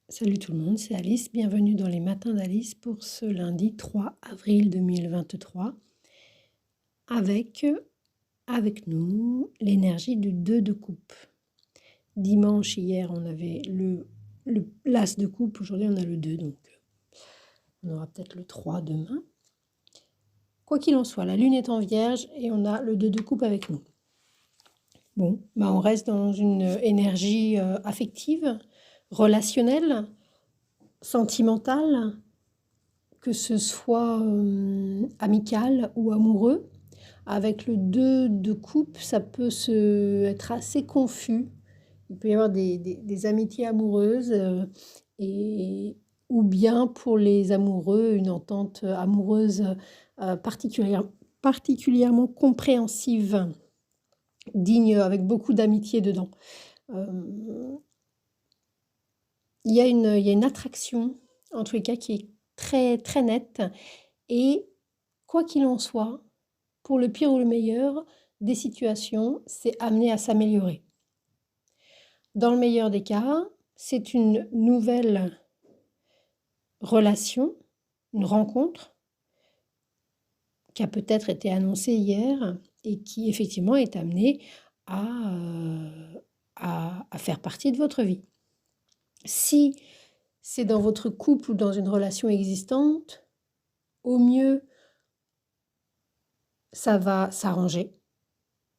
Salut tout le monde, c'est Alice. Bienvenue dans les matins d'Alice pour ce lundi 3 avril 2023 avec, avec nous l'énergie du 2 de coupe. Dimanche, hier, on avait l'as de coupe. Aujourd'hui, on a le 2, donc on aura peut-être le 3 demain. Quoi qu'il en soit, la lune est en vierge et on a le 2 de coupe avec nous. Bon, on reste dans une énergie affective, relationnelle, sentimentale, que ce soit amical ou amoureux. Avec le 2 de coupe, ça peut être assez confus. Il peut y avoir des amitiés amoureuses ou bien pour les amoureux, une entente amoureuse particulièrement compréhensive, digne, avec beaucoup d'amitié dedans. Il y a une attraction, en tous les cas, qui est très, très nette. Et quoi qu'il en soit, pour le pire ou le meilleur des situations, c'est amené à s'améliorer. Dans le meilleur des cas, c'est une nouvelle relation, une rencontre qui a peut-être été annoncée hier et qui effectivement est amenée à faire partie de votre vie. Si c'est dans votre couple ou dans une relation existante, au mieux, ça va s'arranger.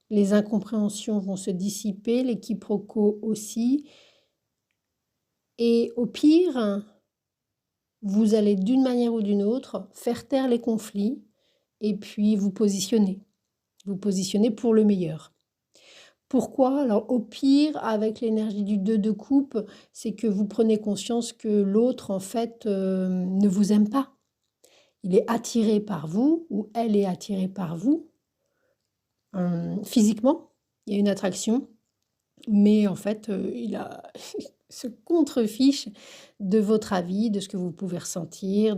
Les incompréhensions vont se dissiper, les quiproquos aussi. Et au pire, vous allez d'une manière ou d'une autre faire taire les conflits et puis vous positionner. Vous positionner pour le meilleur. Pourquoi? Alors au pire, avec l'énergie du 2 de coupe, c'est que vous prenez conscience que l'autre, en fait, ne vous aime pas. Il est attiré par vous ou elle est attirée par vous. Physiquement, il y a une attraction, mais en fait, il se contrefiche de votre avis, de ce que vous pouvez ressentir,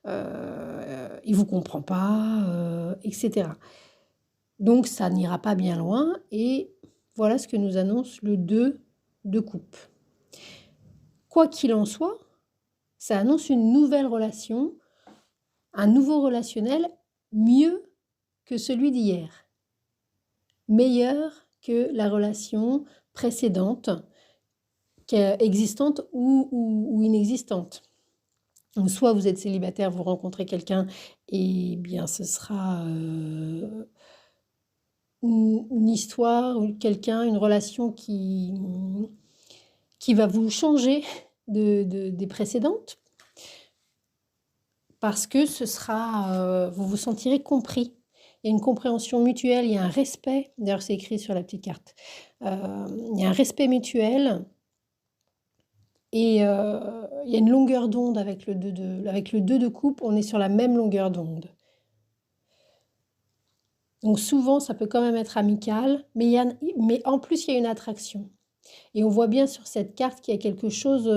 il vous comprend pas, etc. Donc ça n'ira pas bien loin et voilà ce que nous annonce le 2 de coupe. Quoi qu'il en soit, ça annonce une nouvelle relation, un nouveau relationnel mieux que celui d'hier. Meilleur que la relation précédente, existante ou inexistante. Donc, soit vous êtes célibataire, vous rencontrez quelqu'un, et bien ce sera une histoire, ou quelqu'un, une relation qui va vous changer des précédentes, parce que ce sera, vous vous sentirez compris. Il y a une compréhension mutuelle, il y a un respect, d'ailleurs c'est écrit sur la petite carte, il y a un respect mutuel et il y a une longueur d'onde avec le 2 de coupe, on est sur la même longueur d'onde. Donc souvent ça peut quand même être amical, mais en plus il y a une attraction. Et on voit bien sur cette carte qu'il y a quelque chose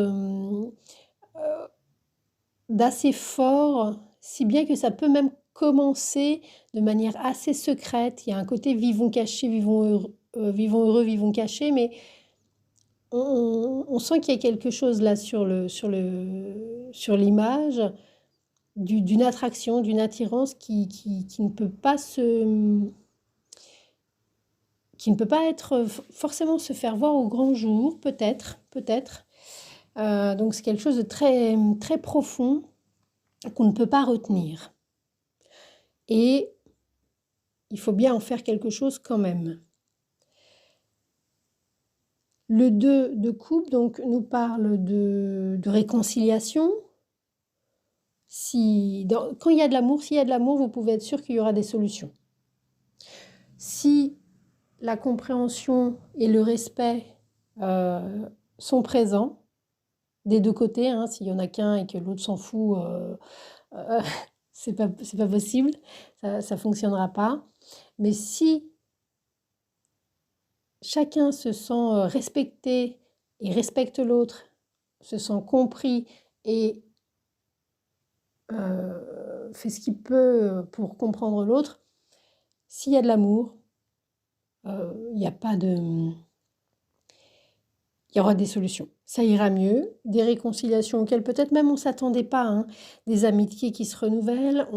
d'assez fort, si bien que ça peut même commencer de manière assez secrète. Il y a un côté vivons cachés, vivons heureux, vivons cachés, mais on sent qu'il y a quelque chose là sur l'image d'une attraction, d'une attirance qui ne peut pas être forcément se faire voir au grand jour, peut-être. Donc c'est quelque chose de très, très profond qu'on ne peut pas retenir. Et il faut bien en faire quelque chose quand même. Le 2 de coupe donc, nous parle de réconciliation. Quand il y a de l'amour, s'il y a de l'amour, vous pouvez être sûr qu'il y aura des solutions. Si la compréhension et le respect sont présents, des deux côtés, hein, s'il y en a qu'un et que l'autre s'en fout, c'est pas possible, ça fonctionnera pas. Mais si chacun se sent respecté et respecte l'autre, se sent compris et fait ce qu'il peut pour comprendre l'autre, s'il y a de l'amour, il y aura des solutions. ça ira mieux, des réconciliations auxquelles peut-être même on ne s'attendait pas, hein, des amitiés qui se renouvellent,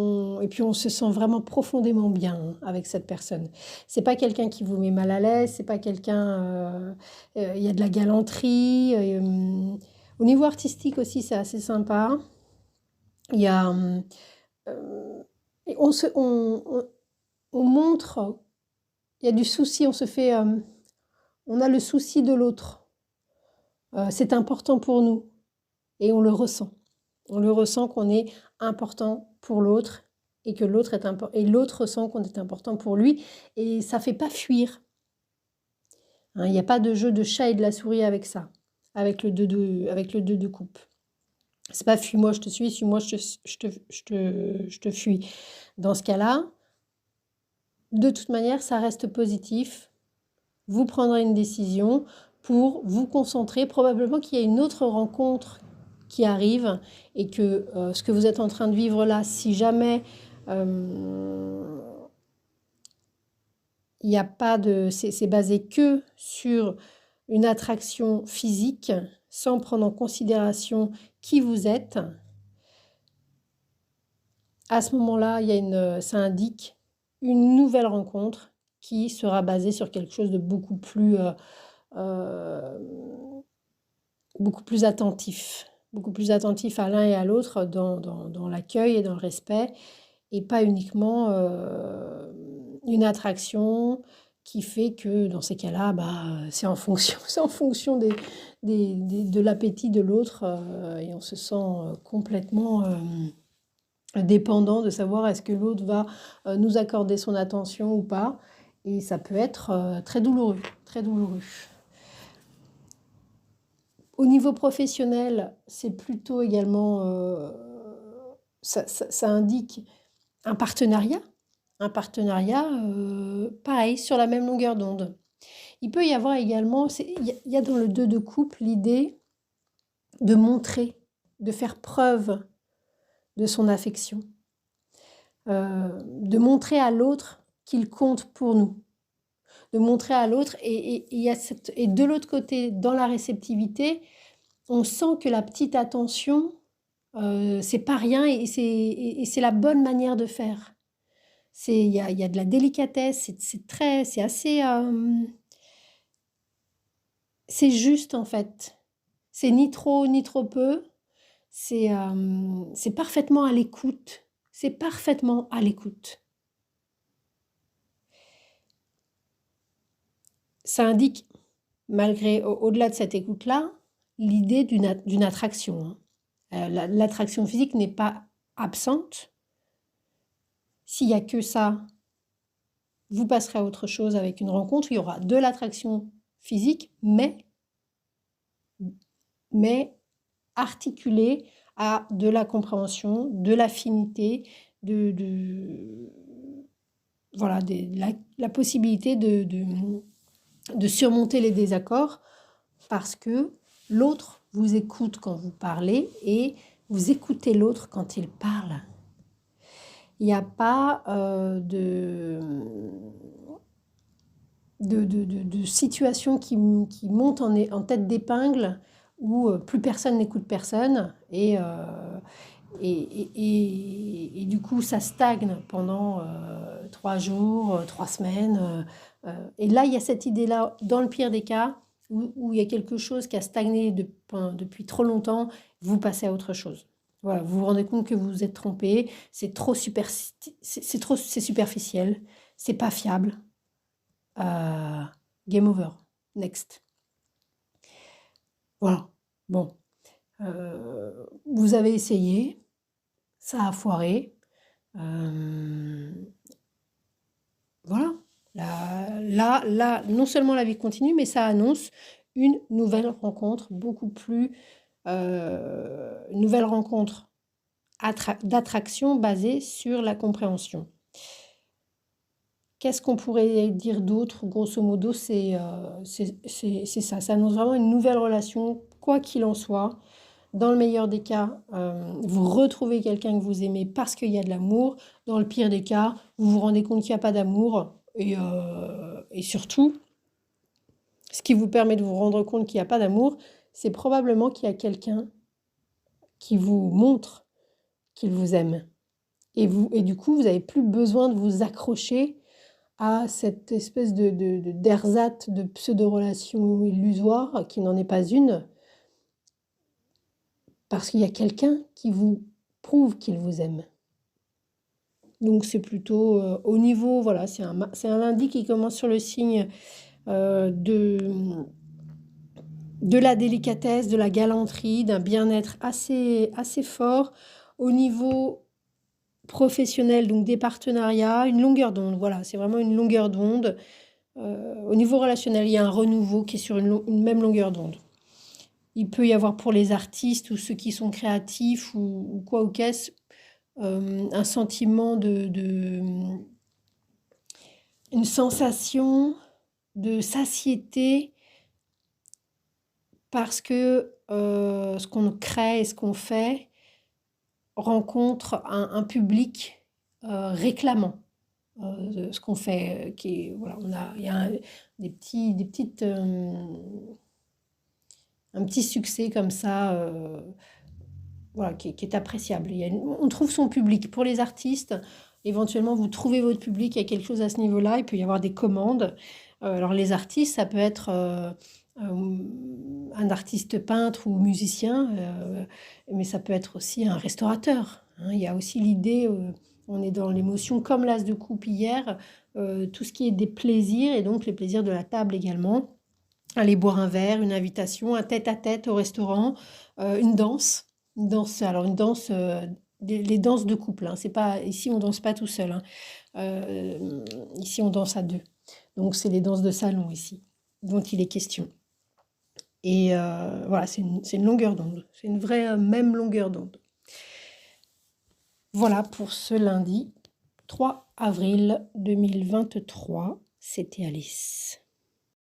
et puis on se sent vraiment profondément bien, hein, avec cette personne. C'est pas quelqu'un qui vous met mal à l'aise, c'est pas quelqu'un, il y a de la galanterie. Au niveau artistique aussi, c'est assez sympa. Il y a, et on montre, il y a du souci, on a le souci de l'autre. C'est important pour nous et on le ressent. On le ressent qu'on est important pour l'autre et que l'autre est important et l'autre ressent qu'on est important pour lui et ça fait pas fuir. Hein, il n'y a pas de jeu de chat et de la souris avec ça, avec le 2 de coupe. C'est pas fuis-moi, je te suis, suis-moi, je te fuis. Dans ce cas-là, de toute manière, ça reste positif. Vous prendrez une décision pour vous concentrer. Probablement qu'il y a une autre rencontre qui arrive et que ce que vous êtes en train de vivre là, si jamais il n'y a pas de... C'est basé que sur une attraction physique sans prendre en considération qui vous êtes. À ce moment-là, ça indique une nouvelle rencontre qui sera basée sur quelque chose de beaucoup plus attentif à l'un et à l'autre dans l'accueil et dans le respect, et pas uniquement une attraction qui fait que dans ces cas-là, c'est en fonction de l'appétit de l'autre, et on se sent complètement dépendant de savoir est-ce que l'autre va nous accorder son attention ou pas, et ça peut être très douloureux, très douloureux. Au niveau professionnel, c'est plutôt également, ça indique un partenariat, pareil, sur la même longueur d'onde. Il peut y avoir également, il y a dans le 2 de couple l'idée de montrer, de faire preuve de son affection, de montrer à l'autre qu'il compte pour nous, de montrer à l'autre, et de l'autre côté, dans la réceptivité, on sent que la petite attention, c'est pas rien, et c'est la bonne manière de faire. Il y a de la délicatesse, c'est assez, c'est juste en fait. C'est ni trop ni trop peu. C'est parfaitement à l'écoute. C'est parfaitement à l'écoute. Ça indique, malgré, au-delà de cette écoute-là, l'idée d'une attraction, hein. L'attraction physique n'est pas absente. S'il n'y a que ça, vous passerez à autre chose avec une rencontre. Il y aura de l'attraction physique, mais articulée à de la compréhension, de l'affinité, voilà, la possibilité de surmonter les désaccords, parce que l'autre vous écoute quand vous parlez et vous écoutez l'autre quand il parle. Il n'y a pas de situation qui monte en tête d'épingle où plus personne n'écoute personne, et du coup ça stagne pendant 3 jours, 3 semaines. Et là, il y a cette idée-là, dans le pire des cas, où il y a quelque chose qui a stagné depuis trop longtemps, vous passez à autre chose. Voilà, vous vous rendez compte que vous vous êtes trompé, c'est superficiel, c'est pas fiable. Game over, next. Voilà, bon. Vous avez essayé, ça a foiré. Voilà. Là, non seulement la vie continue, mais ça annonce une nouvelle rencontre, beaucoup plus... une nouvelle rencontre d'attraction basée sur la compréhension. Qu'est-ce qu'on pourrait dire d'autre? Grosso modo, c'est ça. Ça annonce vraiment une nouvelle relation, quoi qu'il en soit. Dans le meilleur des cas, vous retrouvez quelqu'un que vous aimez parce qu'il y a de l'amour. Dans le pire des cas, vous vous rendez compte qu'il n'y a pas d'amour. Et surtout, ce qui vous permet de vous rendre compte qu'il n'y a pas d'amour, c'est probablement qu'il y a quelqu'un qui vous montre qu'il vous aime. Et du coup, vous n'avez plus besoin de vous accrocher à cette espèce d'ersatz de pseudo-relation illusoire qui n'en est pas une, parce qu'il y a quelqu'un qui vous prouve qu'il vous aime. Donc c'est plutôt au niveau, voilà, c'est un lundi qui commence sur le signe de la délicatesse, de la galanterie, d'un bien-être assez fort au niveau professionnel, donc des partenariats, une longueur d'onde, voilà, c'est vraiment une longueur d'onde. Au niveau relationnel, il y a un renouveau qui est sur une même longueur d'onde. Il peut y avoir pour les artistes ou ceux qui sont créatifs ou quoi ou qu'est-ce, un sentiment une sensation de satiété parce que ce qu'on crée et ce qu'on fait rencontre un public réclamant ce qu'on fait. Voilà, il y a un petit succès comme ça, voilà, qui est appréciable. On trouve son public. Pour les artistes, éventuellement, vous trouvez votre public, il y a quelque chose à ce niveau-là. Il peut y avoir des commandes. Alors les artistes, ça peut être un artiste peintre ou musicien, mais ça peut être aussi un restaurateur, hein. Il y a aussi l'idée, on est dans l'émotion comme l'as de coupe hier, tout ce qui est des plaisirs et donc les plaisirs de la table également. Aller boire un verre, une invitation, un tête-à-tête au restaurant, une danse. Alors une danse, les danses de couple, hein. C'est pas, ici on danse pas tout seul, hein. Ici on danse à deux. Donc c'est les danses de salon ici, dont il est question. Et voilà, c'est une longueur d'onde. C'est une vraie même longueur d'onde. Voilà pour ce lundi 3 avril 2023. C'était Alice.